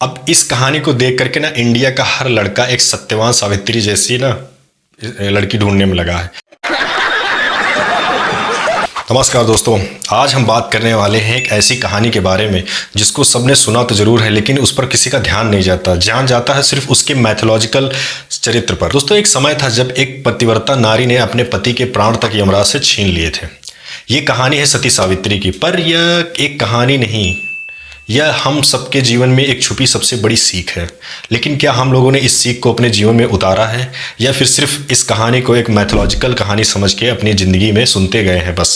अब इस कहानी को देख करके ना इंडिया का हर लड़का एक सत्यवान सावित्री जैसी ना लड़की ढूंढने में लगा है। नमस्कार दोस्तों, आज हम बात करने वाले हैं एक ऐसी कहानी के बारे में जिसको सबने सुना तो जरूर है, लेकिन उस पर किसी का ध्यान नहीं जाता। ध्यान जाता है सिर्फ उसके मैथोलॉजिकल चरित्र पर। दोस्तों, एक समय था जब एक पतिव्रता नारी ने अपने पति के प्राण तक यमराज से छीन लिए थे। ये कहानी है सती सावित्री की, पर यह एक कहानी नहीं, यह हम सबके जीवन में एक छुपी सबसे बड़ी सीख है। लेकिन क्या हम लोगों ने इस सीख को अपने जीवन में उतारा है, या फिर सिर्फ इस कहानी को एक मैथोलॉजिकल कहानी समझ के अपनी ज़िंदगी में सुनते गए हैं बस।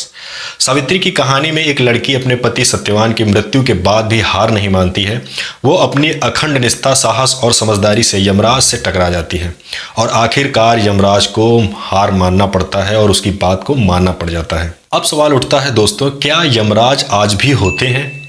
सावित्री की कहानी में एक लड़की अपने पति सत्यवान की मृत्यु के बाद भी हार नहीं मानती है। वो अपनी अखंड निष्ठा, साहस और समझदारी से यमराज से टकरा जाती है और आखिरकार यमराज को हार मानना पड़ता है और उसकी बात को मानना पड़ जाता है। अब सवाल उठता है दोस्तों, क्या यमराज आज भी होते हैं?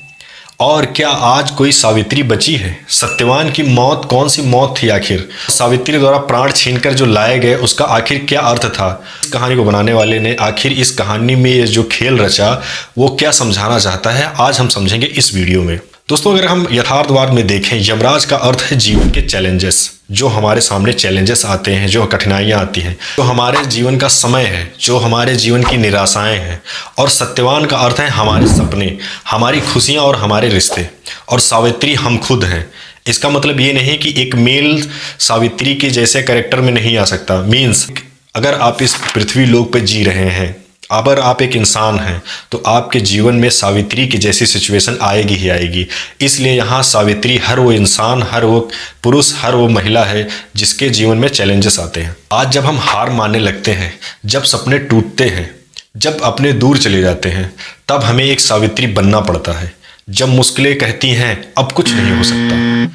और क्या आज कोई सावित्री बची है? सत्यवान की मौत कौन सी मौत थी आखिर? सावित्री द्वारा प्राण छीनकर जो लाए गए उसका आखिर क्या अर्थ था? इस कहानी को बनाने वाले ने आखिर इस कहानी में ये जो खेल रचा वो क्या समझाना चाहता है, आज हम समझेंगे इस वीडियो में। दोस्तों, अगर हम यथार्थवाद में देखें, यमराज का अर्थ है जीवन के चैलेंजेस। जो हमारे सामने चैलेंजेस आते हैं, जो कठिनाइयाँ आती हैं, जो हमारे जीवन का समय है, जो हमारे जीवन की निराशाएं हैं। और सत्यवान का अर्थ है हमारे सपने, हमारी खुशियाँ और हमारे रिश्ते। और सावित्री हम खुद हैं। इसका मतलब ये नहीं कि एक मेल सावित्री के जैसे कैरेक्टर में नहीं आ सकता। मीन्स अगर आप इस पृथ्वी लोक पर जी रहे हैं, अगर आप एक इंसान हैं, तो आपके जीवन में सावित्री की जैसी सिचुएशन आएगी ही आएगी। इसलिए यहाँ सावित्री हर वो इंसान, हर वो पुरुष, हर वो महिला है जिसके जीवन में चैलेंजेस आते हैं। आज जब हम हार मानने लगते हैं, जब सपने टूटते हैं, जब अपने दूर चले जाते हैं, तब हमें एक सावित्री बनना पड़ता है। जब मुश्किलें कहती हैं अब कुछ नहीं हो सकता,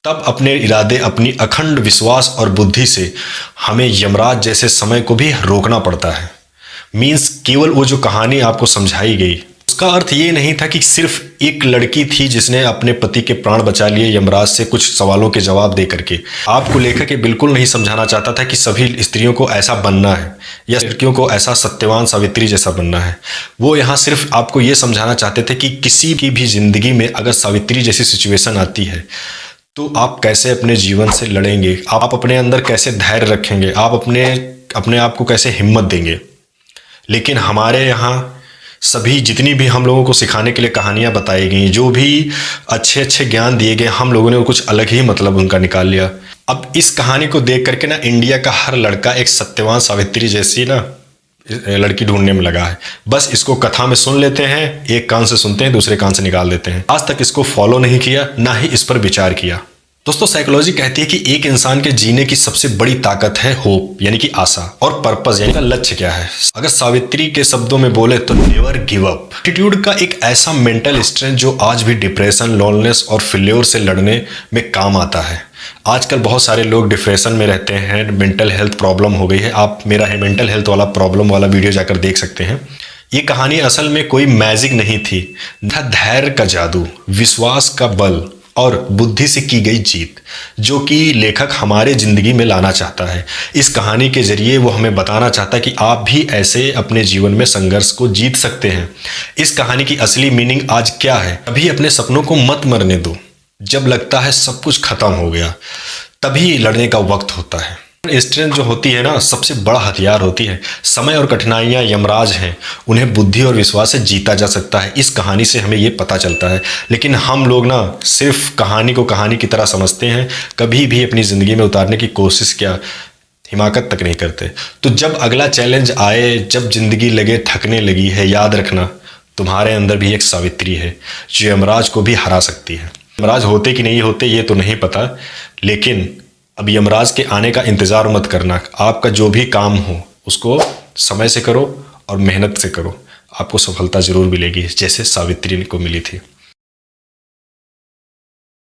तब अपने इरादे, अपनी अखंड विश्वास और बुद्धि से हमें यमराज जैसे समय को भी रोकना पड़ता है। मीन्स केवल वो जो कहानी आपको समझाई गई उसका अर्थ ये नहीं था कि सिर्फ एक लड़की थी जिसने अपने पति के प्राण बचा लिए यमराज से कुछ सवालों के जवाब दे करके। आपको लेखक ये बिल्कुल नहीं समझाना चाहता था कि सभी स्त्रियों को ऐसा बनना है या लड़कियों को ऐसा सत्यवान सावित्री जैसा बनना है। वो यहाँ सिर्फ आपको ये समझाना चाहते थे कि किसी की भी जिंदगी में अगर सावित्री जैसी सिचुएशन आती है तो आप कैसे अपने जीवन से लड़ेंगे, आप अपने अंदर कैसे धैर्य रखेंगे, आप अपने आप को कैसे हिम्मत देंगे। लेकिन हमारे यहाँ सभी जितनी भी हम लोगों को सिखाने के लिए कहानियाँ बताई गई, जो भी अच्छे अच्छे ज्ञान दिए गए, हम लोगों ने वो कुछ अलग ही मतलब उनका निकाल लिया। अब इस कहानी को देख करके ना इंडिया का हर लड़का एक सत्यवान सावित्री जैसी ना लड़की ढूंढने में लगा है। बस इसको कथा में सुन लेते हैं, एक कान से सुनते हैं, दूसरे कान से निकाल देते हैं। आज तक इसको फॉलो नहीं किया, ना ही इस पर विचार किया। दोस्तों, साइकोलॉजी कहती है कि एक इंसान के जीने की सबसे बड़ी ताकत है होप, यानी कि आशा, और पर्पस यानी का लक्ष्य क्या है। अगर सावित्री के शब्दों में बोले तो नेवर गिव अप। एटीट्यूड का एक ऐसा मेंटल स्ट्रेंथ जो आज भी डिप्रेशन, लोनलेस और फेल्योर से लड़ने में काम आता है। आजकल बहुत सारे लोग डिप्रेशन में रहते हैं, मेंटल हेल्थ प्रॉब्लम हो गई है। आप मेरा मेंटल हेल्थ वाला प्रॉब्लम वाला वीडियो जाकर देख सकते हैं। ये कहानी असल में कोई मैजिक नहीं थी, धैर्य का जादू, विश्वास का बल और बुद्धि से की गई जीत, जो कि लेखक हमारे ज़िंदगी में लाना चाहता है। इस कहानी के ज़रिए वो हमें बताना चाहता है कि आप भी ऐसे अपने जीवन में संघर्ष को जीत सकते हैं। इस कहानी की असली मीनिंग आज क्या है? अभी अपने सपनों को मत मरने दो। जब लगता है सब कुछ खत्म हो गया, तभी लड़ने का वक्त होता है। स्ट्रेंथ जो होती है ना, सबसे बड़ा हथियार होती है। समय और कठिनाइयाँ यमराज हैं, उन्हें बुद्धि और विश्वास से जीता जा सकता है। इस कहानी से हमें ये पता चलता है। लेकिन हम लोग ना सिर्फ कहानी को कहानी की तरह समझते हैं, कभी भी अपनी ज़िंदगी में उतारने की कोशिश क्या हिमाकत तक नहीं करते। तो जब अगला चैलेंज आए, जब ज़िंदगी लगे थकने लगी है, याद रखना तुम्हारे अंदर भी एक सावित्री है जो यमराज को भी हरा सकती है। यमराज होते कि नहीं होते ये तो नहीं पता, लेकिन अब यमराज के आने का इंतज़ार मत करना। आपका जो भी काम हो उसको समय से करो और मेहनत से करो, आपको सफलता ज़रूर मिलेगी, जैसे सावित्री को मिली थी।